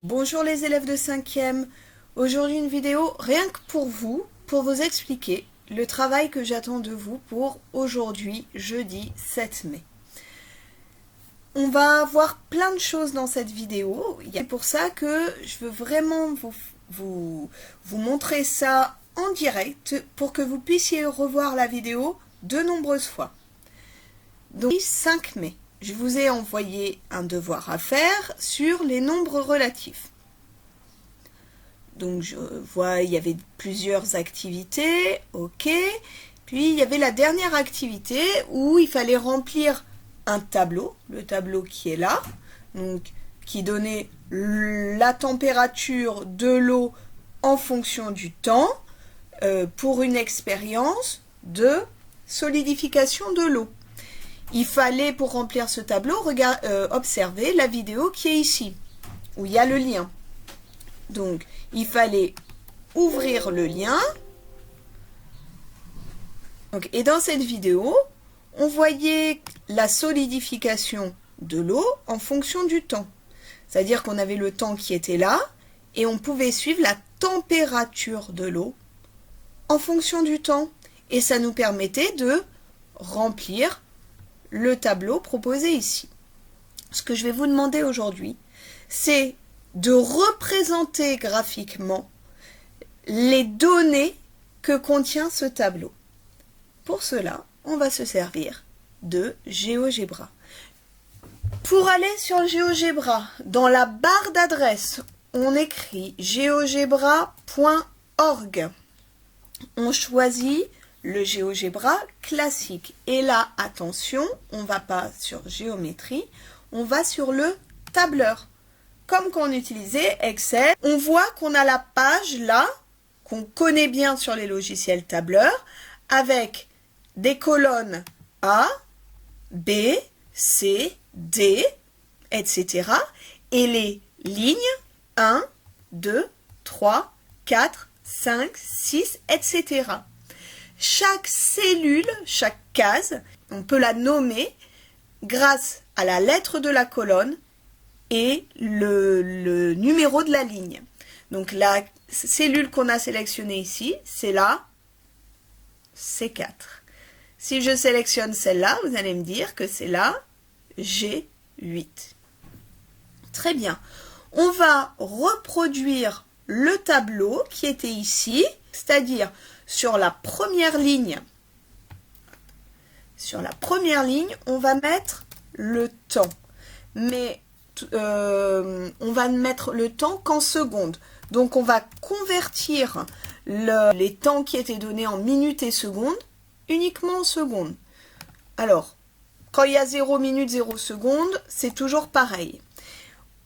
Bonjour les élèves de 5e, aujourd'hui une vidéo rien que pour vous expliquer le travail que j'attends de vous pour aujourd'hui, jeudi 7 mai. On va voir plein de choses dans cette vidéo, c'est pour ça que je veux vraiment vous montrer ça en direct pour que vous puissiez revoir la vidéo de nombreuses fois. Donc 5 mai. Je vous ai envoyé un devoir à faire sur les nombres relatifs. Donc je vois, il y avait plusieurs activités, ok. Puis il y avait la dernière activité où il fallait remplir un tableau, le tableau qui est là, donc qui donnait la température de l'eau en fonction du temps pour une expérience de solidification de l'eau. Il fallait, pour remplir ce tableau, observer la vidéo qui est ici, où il y a le lien. Donc, il fallait ouvrir le lien. Donc, et dans cette vidéo, on voyait la solidification de l'eau en fonction du temps. C'est-à-dire qu'on avait le temps qui était là, et on pouvait suivre la température de l'eau en fonction du temps. Et ça nous permettait de remplir le tableau proposé ici. Ce que je vais vous demander aujourd'hui, c'est de représenter graphiquement les données que contient ce tableau. Pour cela, on va se servir de GeoGebra. Pour aller sur GeoGebra, dans la barre d'adresse, on écrit geogebra.org. On choisit le GeoGebra classique. Et là, attention, on ne va pas sur géométrie, on va sur le tableur. Comme quand on utilisait Excel, on voit qu'on a la page là, qu'on connaît bien sur les logiciels tableurs, avec des colonnes A, B, C, D, etc. Et les lignes 1, 2, 3, 4, 5, 6, etc. Chaque cellule, chaque case, on peut la nommer grâce à la lettre de la colonne et le numéro de la ligne. Donc la cellule qu'on a sélectionnée ici, c'est la C4. Si je sélectionne celle-là, vous allez me dire que c'est la G8. Très bien. On va reproduire le tableau qui était ici, c'est-à-dire sur la première ligne, on va mettre le temps. Mais on va mettre le temps qu'en secondes. Donc on va convertir les temps qui étaient donnés en minutes et secondes uniquement en secondes. Alors, quand il y a 0 minute, 0 secondes, c'est toujours pareil.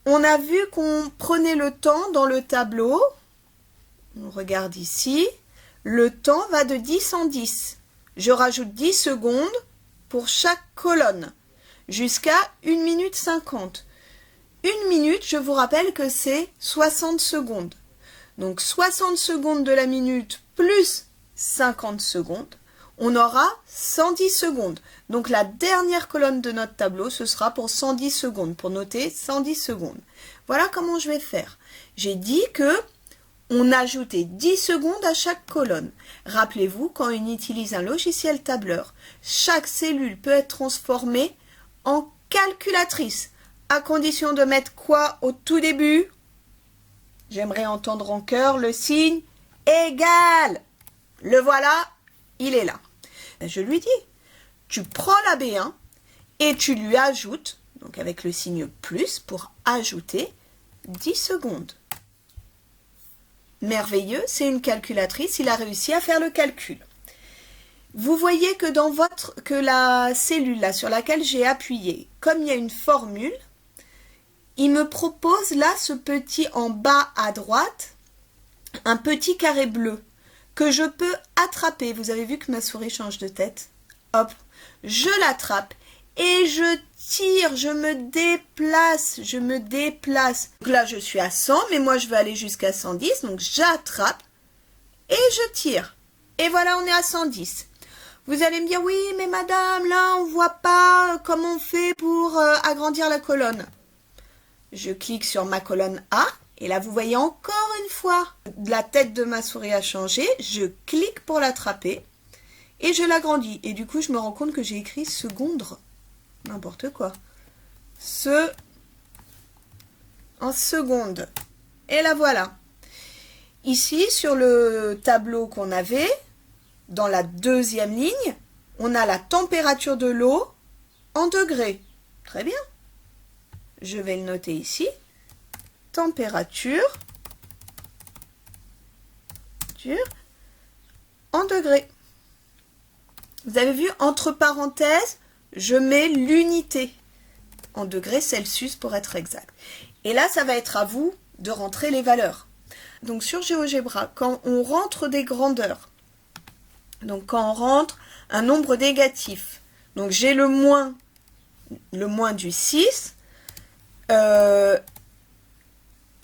On a vu qu'on prenait le temps dans le tableau. On regarde ici. Le temps va de 10 en 10. Je rajoute 10 secondes pour chaque colonne, jusqu'à 1 minute 50. 1 minute, je vous rappelle que c'est 60 secondes. Donc 60 secondes de la minute plus 50 secondes, on aura 110 secondes. Donc la dernière colonne de notre tableau, ce sera pour 110 secondes, pour noter 110 secondes. Voilà comment je vais faire. J'ai dit que on ajoutait 10 secondes à chaque colonne. Rappelez-vous, quand on utilise un logiciel tableur, chaque cellule peut être transformée en calculatrice, à condition de mettre quoi au tout début? J'aimerais entendre en chœur le signe égal. Le voilà, il est là. Je lui dis, tu prends la B1 et tu lui ajoutes, donc avec le signe plus pour ajouter 10 secondes. Merveilleux, c'est une calculatrice, il a réussi à faire le calcul. Vous voyez que que la cellule là sur laquelle j'ai appuyé, comme il y a une formule, il me propose là ce petit en bas à droite, un petit carré bleu que je peux attraper. Vous avez vu que ma souris change de tête. Hop, je l'attrape et je tire, je me déplace. Donc là, je suis à 100, mais moi, je veux aller jusqu'à 110. Donc, j'attrape et je tire. Et voilà, on est à 110. Vous allez me dire, oui, mais madame, là, on ne voit pas comment on fait pour agrandir la colonne. Je clique sur ma colonne A Et là, vous voyez encore une fois, la tête de ma souris a changé. Je clique pour l'attraper et je l'agrandis. Et du coup, je me rends compte que j'ai écrit seconde. N'importe quoi. En seconde. Et la voilà. Ici, sur le tableau qu'on avait, dans la deuxième ligne, on a la température de l'eau en degrés. Très bien. Je vais le noter ici. Température en degrés. Vous avez vu, entre parenthèses, je mets l'unité en degrés Celsius pour être exact. Et là, ça va être à vous de rentrer les valeurs. Donc sur GeoGebra, quand on rentre des grandeurs, donc quand on rentre un nombre négatif, donc j'ai le moins du 6,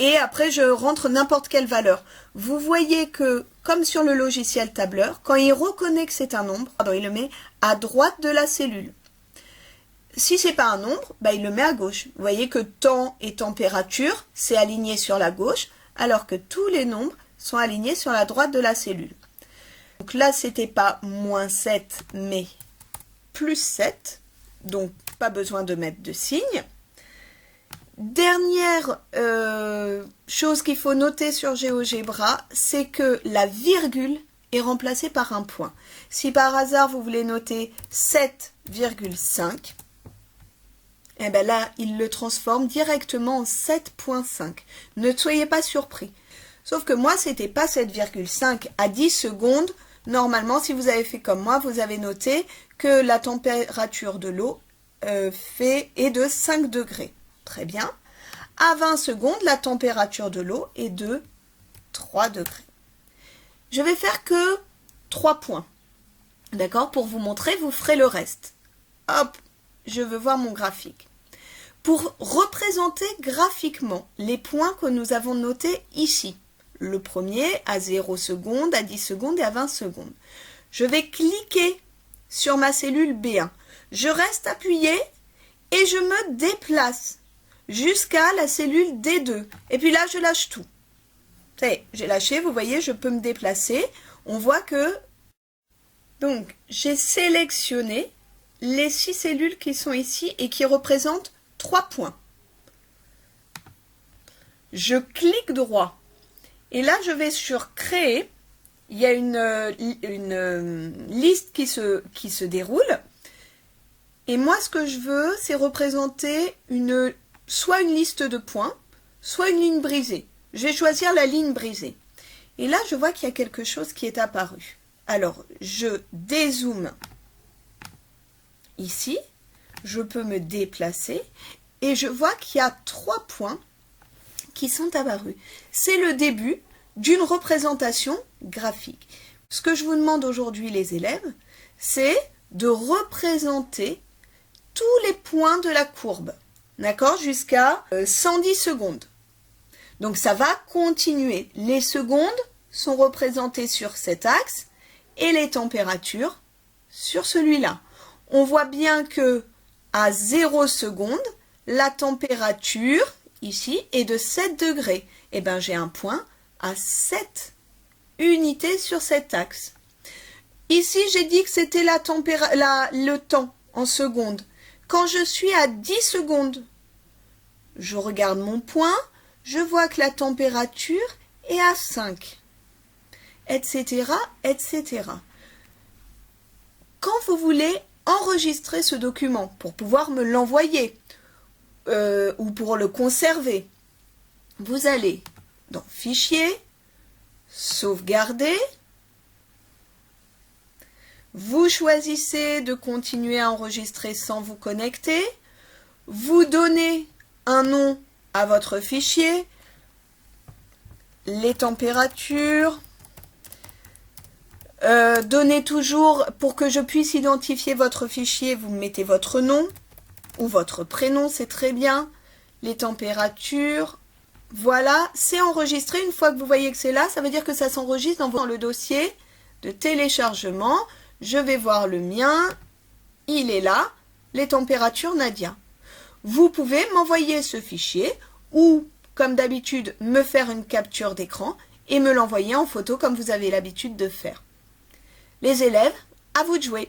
et après je rentre n'importe quelle valeur. Vous voyez que, comme sur le logiciel tableur, quand il reconnaît que c'est un nombre, il le met à droite de la cellule. Si c'est pas un nombre, il le met à gauche. Vous voyez que temps et température, c'est aligné sur la gauche, alors que tous les nombres sont alignés sur la droite de la cellule. Donc là, c'était pas moins 7, mais plus 7. Donc, pas besoin de mettre de signe. Dernière chose qu'il faut noter sur GeoGebra, c'est que la virgule est remplacée par un point. Si par hasard, vous voulez noter 7,5, eh bien là, il le transforme directement en 7,5. Ne soyez pas surpris. Sauf que moi, c'était pas 7,5 à 10 secondes. Normalement, si vous avez fait comme moi, vous avez noté que la température de l'eau est de 5 degrés. Très bien. À 20 secondes, la température de l'eau est de 3 degrés. Je vais faire que 3 points. D'accord? Pour vous montrer, vous ferez le reste. Hop, je veux voir mon graphique. Pour représenter graphiquement les points que nous avons notés ici, le premier à 0 secondes, à 10 secondes et à 20 secondes, je vais cliquer sur ma cellule B1. Je reste appuyé et je me déplace jusqu'à la cellule D2. Et puis là, je lâche tout. Ça y est, j'ai lâché, vous voyez, je peux me déplacer. On voit que, donc, j'ai sélectionné les 6 cellules qui sont ici et qui représentent 3 points. Je clique droit. Et là, je vais sur Créer. Il y a une liste qui se déroule. Et moi, ce que je veux, c'est représenter soit une liste de points, soit une ligne brisée. Je vais choisir la ligne brisée. Et là, je vois qu'il y a quelque chose qui est apparu. Alors, je dézoome ici. Je peux me déplacer et je vois qu'il y a 3 points qui sont apparus. C'est le début d'une représentation graphique. Ce que je vous demande aujourd'hui, les élèves, c'est de représenter tous les points de la courbe, d'accord, jusqu'à 110 secondes. Donc ça va continuer. Les secondes sont représentées sur cet axe et les températures sur celui-là. On voit bien que à 0 secondes, la température ici est de 7 degrés. Et bien j'ai un point à 7 unités sur cet axe. Ici, j'ai dit que c'était le temps en secondes. Quand je suis à 10 secondes, je regarde mon point, je vois que la température est à 5, etc., etc. Quand vous voulez enregistrer ce document pour pouvoir me l'envoyer ou pour le conserver, vous allez dans Fichier, Sauvegarder. Vous choisissez de continuer à enregistrer sans vous connecter. Vous donnez un nom à votre fichier, les températures. Donnez toujours, pour que je puisse identifier votre fichier, vous mettez votre nom ou votre prénom, c'est très bien. Les températures. Voilà, c'est enregistré. Une fois que vous voyez que c'est là, ça veut dire que ça s'enregistre dans le dossier de téléchargement. Je vais voir le mien. Il est là. Les températures Nadia. Vous pouvez m'envoyer ce fichier ou, comme d'habitude, me faire une capture d'écran et me l'envoyer en photo comme vous avez l'habitude de faire. Les élèves, à vous de jouer.